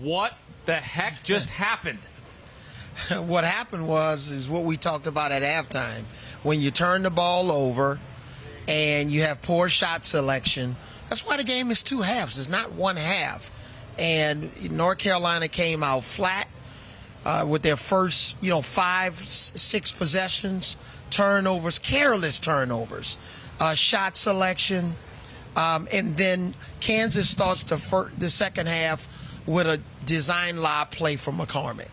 What the heck just happened? What happened is what we talked about at halftime. When you turn the ball over and you have poor shot selection, that's why the game is two halves. It's not one half. And North Carolina came out flat with their first, 5, 6 possessions, turnovers, careless turnovers, shot selection. And then Kansas starts the second half with a design lob play from McCormick.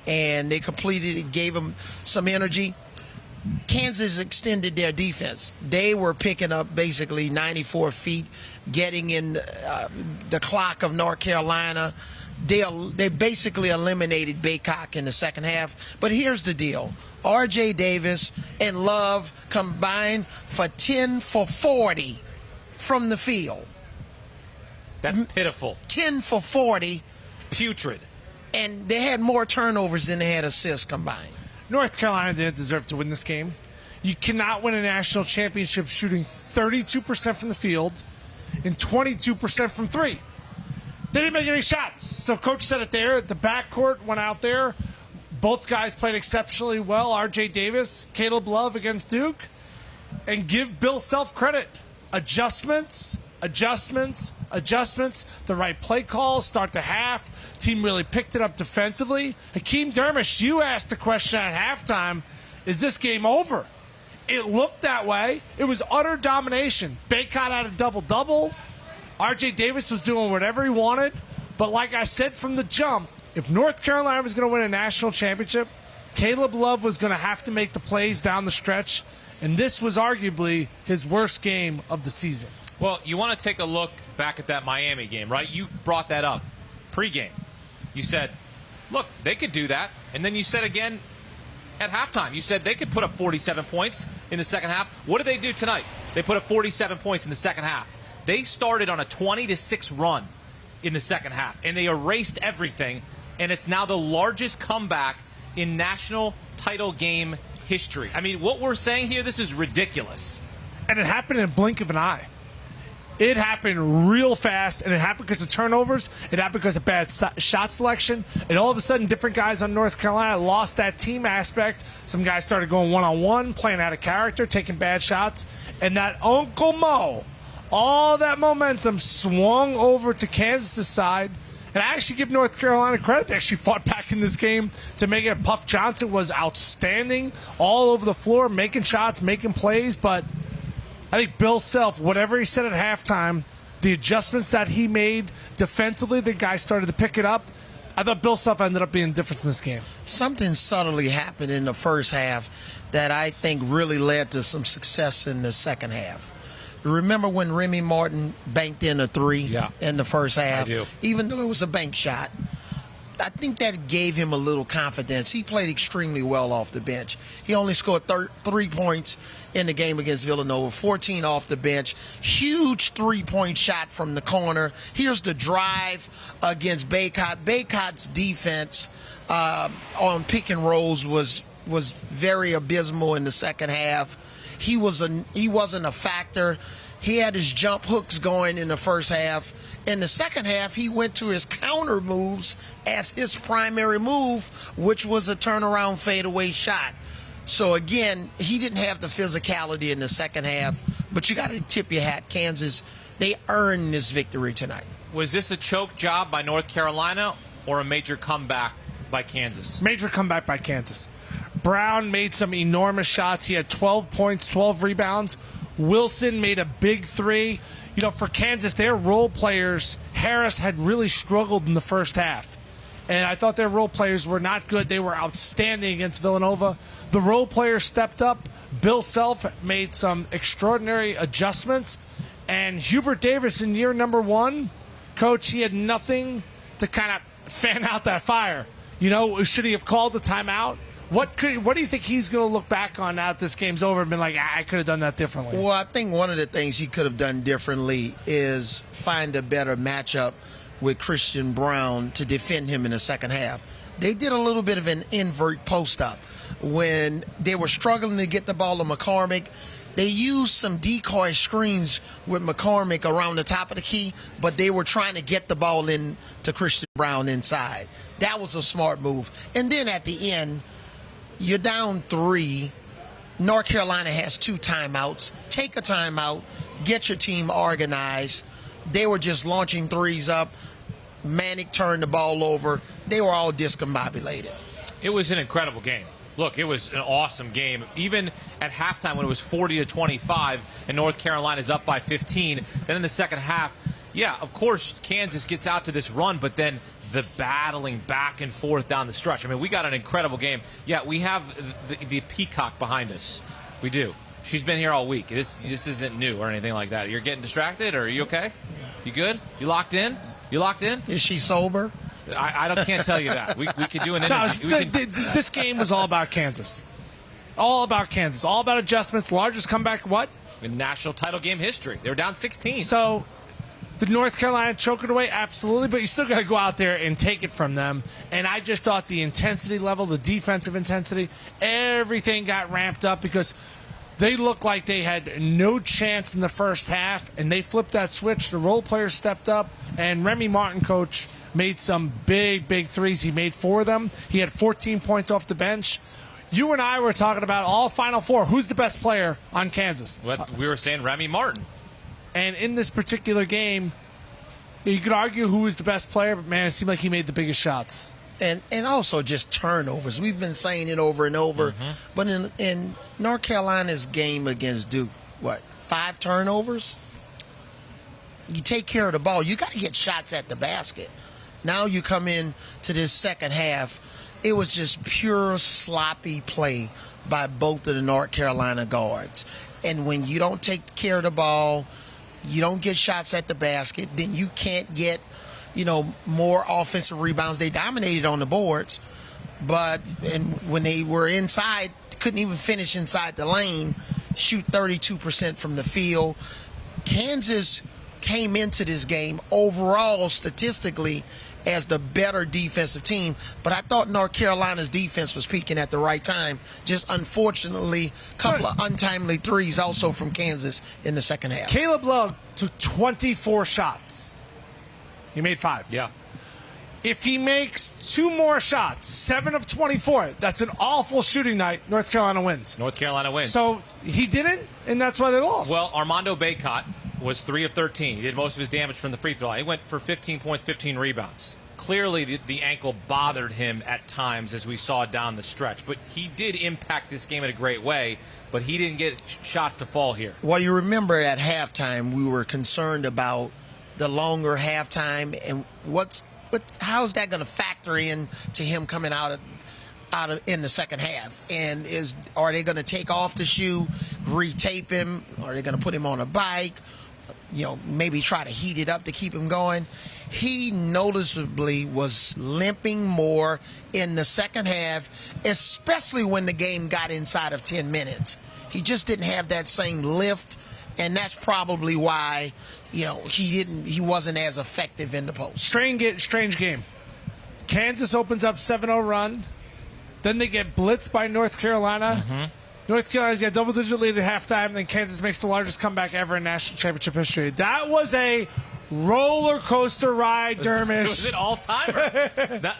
And they completed it, gave them some energy. Kansas extended their defense. They were picking up basically 94 feet, getting in the clock of North Carolina. They basically eliminated Baycock in the second half. But here's the deal. R.J. Davis and Love combined for 10 for 40 from the field. That's pitiful. 10 for 40. It's putrid. And they had more turnovers than they had assists combined. North Carolina didn't deserve to win this game. You cannot win a national championship shooting 32% from the field and 22% from three. They didn't make any shots. So Coach said it there. The backcourt went out there. Both guys played exceptionally well. R.J. Davis, Caleb Love against Duke. And give Bill Self credit. Adjustments. The right play calls, start the half. Team really picked it up defensively. Hakeem Dermish, you asked the question at halftime, is this game over? It looked that way. It was utter domination. Baycott had a double-double. R.J. Davis was doing whatever he wanted. But like I said from the jump, if North Carolina was going to win a national championship, Caleb Love was going to have to make the plays down the stretch. And this was arguably his worst game of the season. Well, you want to take a look back at that Miami game, right? You brought that up pregame. You said, look, they could do that. And then you said again at halftime, you said they could put up 47 points in the second half. What did they do tonight? They put up 47 points in the second half. They started on a 20-6 run in the second half, and they erased everything, and it's now the largest comeback in national title game history. I mean, what we're saying here, this is ridiculous. And it happened in a blink of an eye. It happened real fast, and it happened because of turnovers. It happened because of bad shot selection. And all of a sudden, different guys on North Carolina lost that team aspect. Some guys started going one-on-one, playing out of character, taking bad shots. And that Uncle Mo, all that momentum swung over to Kansas' side. And I actually give North Carolina credit. They actually fought back in this game to make it. Puff Johnson was outstanding all over the floor, making shots, making plays, but I think Bill Self, whatever he said at halftime, the adjustments that he made defensively, the guys started to pick it up. I thought Bill Self ended up being the difference in this game. Something subtly happened in the first half that I think really led to some success in the second half. Remember when Remy Martin banked in a three in the first half? I do. Even though it was a bank shot. I think that gave him a little confidence. He played extremely well off the bench. He only scored 3 points in the game against Villanova, 14 off the bench. Huge three-point shot from the corner. Here's the drive against Baycott. Baycott's defense on pick and rolls was very abysmal in the second half. He wasn't a factor. He had his jump hooks going in the first half. In the second half, he went to his counter moves as his primary move, which was a turnaround fadeaway shot. So, again, he didn't have the physicality in the second half, but you got to tip your hat. Kansas, they earned this victory tonight. Was this a choke job by North Carolina or a major comeback by Kansas? Major comeback by Kansas. Brown made some enormous shots. He had 12 points, 12 rebounds. Wilson made a big three. You know, for Kansas, their role players, Harris had really struggled in the first half. And I thought their role players were not good. They were outstanding against Villanova. The role players stepped up. Bill Self made some extraordinary adjustments. And Hubert Davis in year number 1, Coach, he had nothing to kind of fan out that fire. You know, should he have called the timeout? What do you think he's going to look back on now that this game's over and been like, I could have done that differently? Well, I think one of the things he could have done differently is find a better matchup with Christian Brown to defend him in the second half. They did a little bit of an invert post-up when they were struggling to get the ball to McCormick, They used some decoy screens with McCormick around the top of the key, but they were trying to get the ball in to Christian Brown inside. That was a smart move. And then at the end, you're down 3. North Carolina has 2 timeouts. Take a timeout. Get your team organized. They were just launching threes up. Manic turned the ball over. They were all discombobulated. It was an incredible game. Look, it was an awesome game. Even at halftime when it was 40-25 and North Carolina's up by 15, then in the second half, yeah, of course, Kansas gets out to this run, but then the battling back and forth down the stretch. I mean, we got an incredible game. Yeah, we have the peacock behind us. We do. She's been here all week. This isn't new or anything like that. You're getting distracted, or are you okay? You good? You locked in? You locked in? Is she sober? Can't tell you that. We could do an interview. This game was all about Kansas. All about Kansas. All about adjustments. Largest comeback, what? In national title game history. They were down 16. So, did North Carolina choke it away? Absolutely. But you still got to go out there and take it from them. And I just thought the intensity level, the defensive intensity, everything got ramped up because they looked like they had no chance in the first half. And they flipped that switch. The role players stepped up. And Remy Martin, coach, made some big threes. He made 4 of them. He had 14 points off the bench. You and I were talking about all Final Four. Who's the best player on Kansas? What we were saying, Remy Martin. And in this particular game, you could argue who was the best player, but, man, it seemed like he made the biggest shots. And also just turnovers. We've been saying it over and over. But in North Carolina's game against Duke, 5 turnovers? You take care of the ball. You got to get shots at the basket. Now you come in to this second half, it was just pure sloppy play by both of the North Carolina guards. And when you don't take care of the ball, you don't get shots at the basket, then you can't get, more offensive rebounds. They dominated on the boards, but when they were inside, couldn't even finish inside the lane, shoot 32% from the field. Kansas came into this game overall statistically as the better defensive team, but I thought North Carolina's defense was peaking at the right time. Just unfortunately, a couple of untimely threes also from Kansas in the second half. Caleb Love took 24 shots. He made 5. Yeah. If he makes 2 more shots, 7 of 24, that's an awful shooting night. North Carolina wins. North Carolina wins. So he didn't, and that's why they lost. Well, Armando Bacot was 3 of 13. He did most of his damage from the free throw line. He went for 15 points, 15 rebounds. Clearly, the ankle bothered him at times, as we saw down the stretch. But he did impact this game in a great way, but he didn't get shots to fall here. Well, you remember at halftime, we were concerned about the longer halftime, and how's that going to factor in to him coming out in the second half? And are they going to take off the shoe, retape him? Are they going to put him on a bike? Maybe try to heat it up to keep him going. He noticeably was limping more in the second half, especially when the game got inside of 10 minutes. He just didn't have that same lift, and that's probably why, he wasn't as effective in the post. Strange game. Kansas opens up 7-0 run. Then they get blitzed by North Carolina. North Carolina's got double-digit lead at halftime, and then Kansas makes the largest comeback ever in national championship history. That was a roller coaster ride, Dermish. It was an all-timer.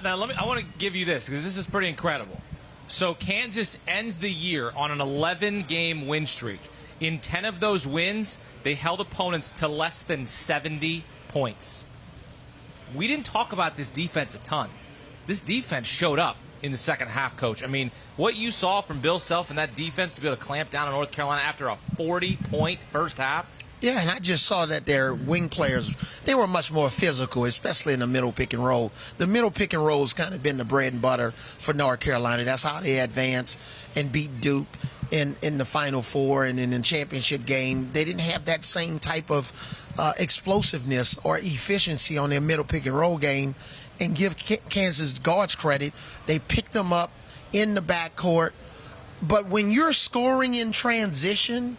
Now, I want to give you this, because this is pretty incredible. So Kansas ends the year on an 11-game win streak. In 10 of those wins, they held opponents to less than 70 points. We didn't talk about this defense a ton. This defense showed up in the second half, Coach. I mean, what you saw from Bill Self and that defense to be able to clamp down on North Carolina after a 40-point first half. Yeah, and I just saw that their wing players, they were much more physical, especially in the middle pick and roll. The middle pick and roll has kind of been the bread and butter for North Carolina. That's how they advance and beat Duke in the Final Four and in the championship game. They didn't have that same type of explosiveness or efficiency on their middle pick and roll game. And give Kansas guards credit, they picked them up in the backcourt. But when you're scoring in transition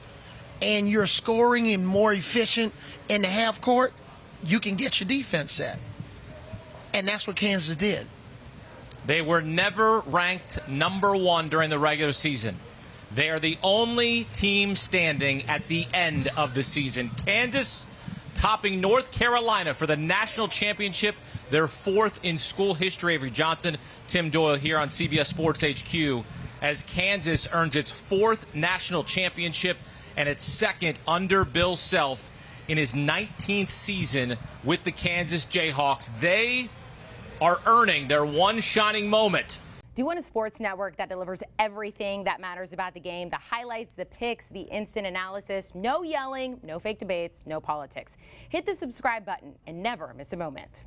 and you're scoring in more efficient in the half court, you can get your defense set. And that's what Kansas did. They were never ranked number 1 during the regular season. They are the only team standing at the end of the season. Kansas topping North Carolina for the national championship, their 4th in school history. Avery Johnson, Tim Doyle here on CBS Sports HQ as Kansas earns its 4th national championship and its 2nd under Bill Self in his 19th season with the Kansas Jayhawks. They are earning their one shining moment. Do you want a sports network that delivers everything that matters about the game? The highlights, the picks, the instant analysis, no yelling, no fake debates, no politics. Hit the subscribe button and never miss a moment.